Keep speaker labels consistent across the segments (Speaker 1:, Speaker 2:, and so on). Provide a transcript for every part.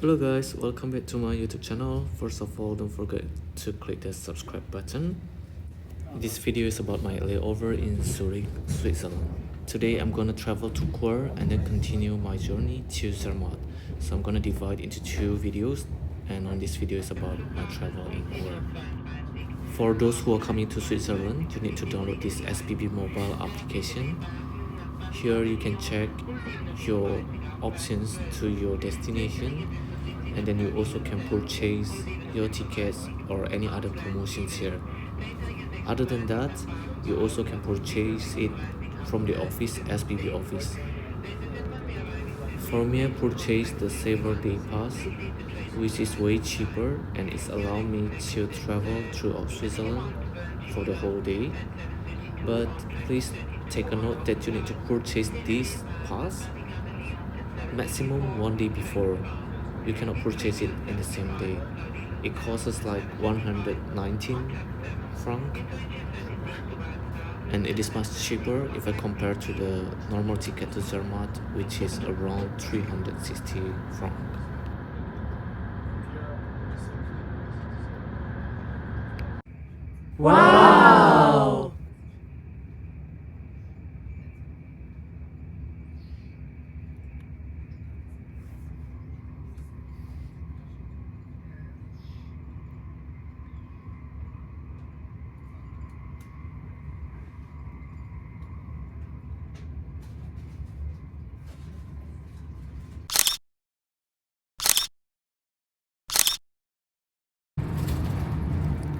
Speaker 1: Hello guys, welcome back to my YouTube channel. First of all, don't forget to click the subscribe button. This video is about my layover in Zurich, Switzerland. Today I'm gonna travel to Chur and then continue my journey to Zermatt. So I'm gonna divide into two videos, and on this video is about my travel in Chur. For those who are coming to Switzerland, you need to download this SBB mobile application. Here you can check your options to your destination, and then you also can purchase your tickets or any other promotions here. Other than that, you also can purchase it from the office, SBB office. For me, I purchased the Saver Day Pass, which is way cheaper and it's allowed me to travel throughout Switzerland for the whole day. But please take a note that you need to purchase this pass maximum 1 day before. You cannot purchase it in the same day. It costs like 119 franc, and it is much cheaper if I compare to the normal ticket to Zermatt, which is around 360 franc.
Speaker 2: Wow!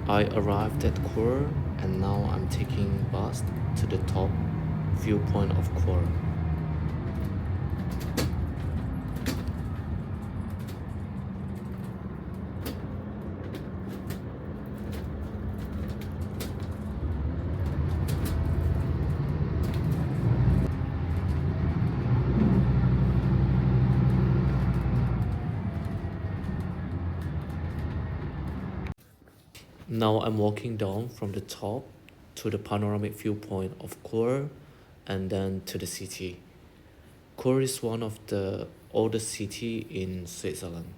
Speaker 1: I arrived at Chur and now I'm taking bus to the top viewpoint of Chur. Now I'm walking down from the top to the panoramic viewpoint of Chur and then to the city. Chur is one of the oldest city in Switzerland.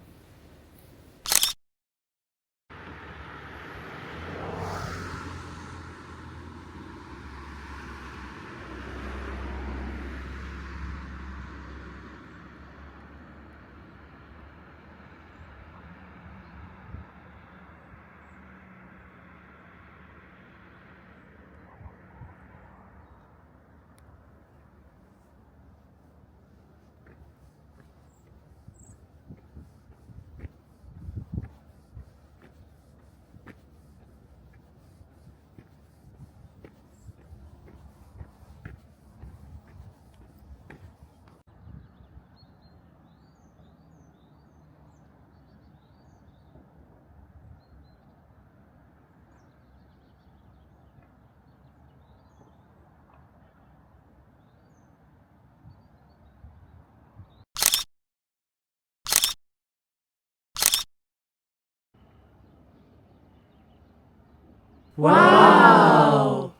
Speaker 2: Wow!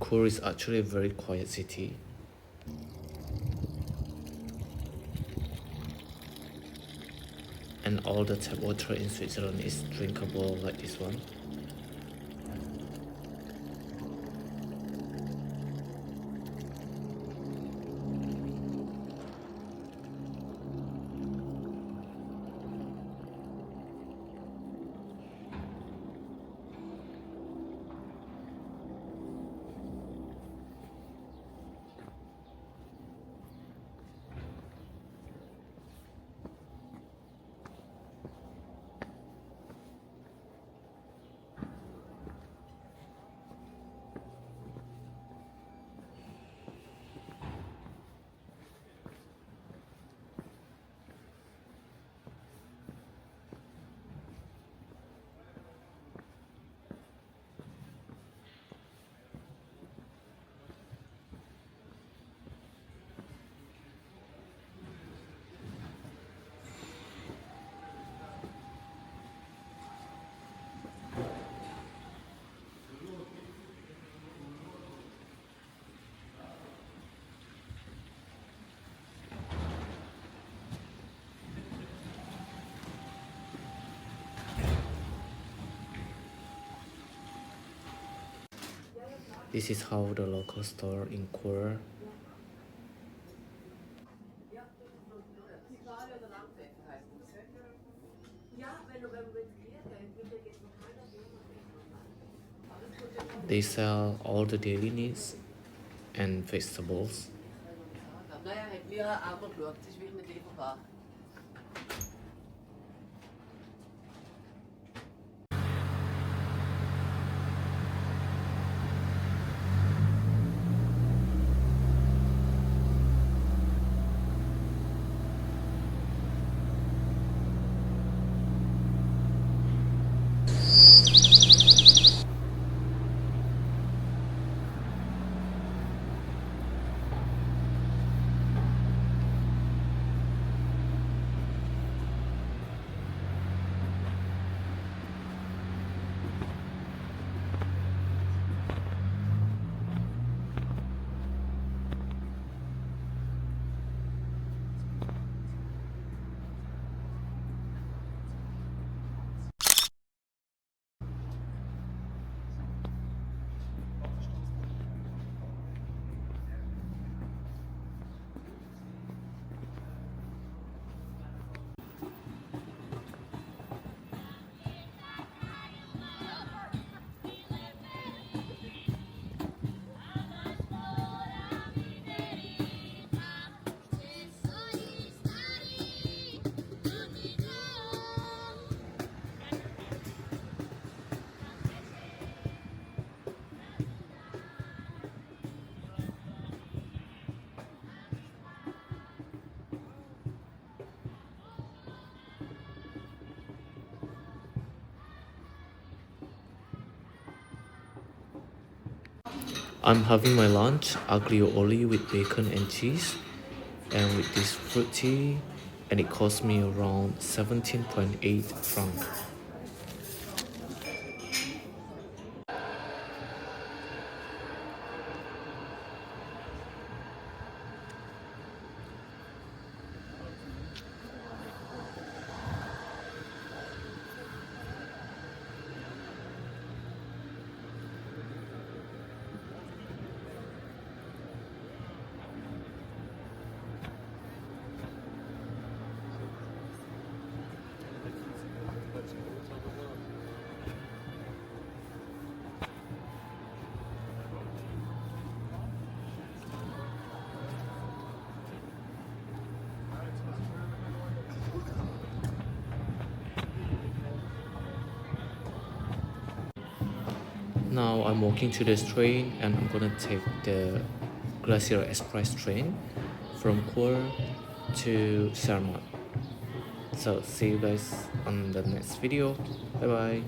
Speaker 1: Chur is actually a very quiet city. And all the tap water in Switzerland is drinkable like this one. This is how the local store in Chur. They sell all the daily needs and vegetables.
Speaker 2: Nou ja, hij heeft meer aanbod gelukt. Het is weer met leverbaar.
Speaker 1: I'm having my lunch, aglio olio with bacon and cheese, and with this fruit tea, and it cost me around 17.8 francs. Now I'm walking to this train and I'm gonna take the Glacier Express train from Chur to Zermatt. So see you guys on the next video. Bye bye.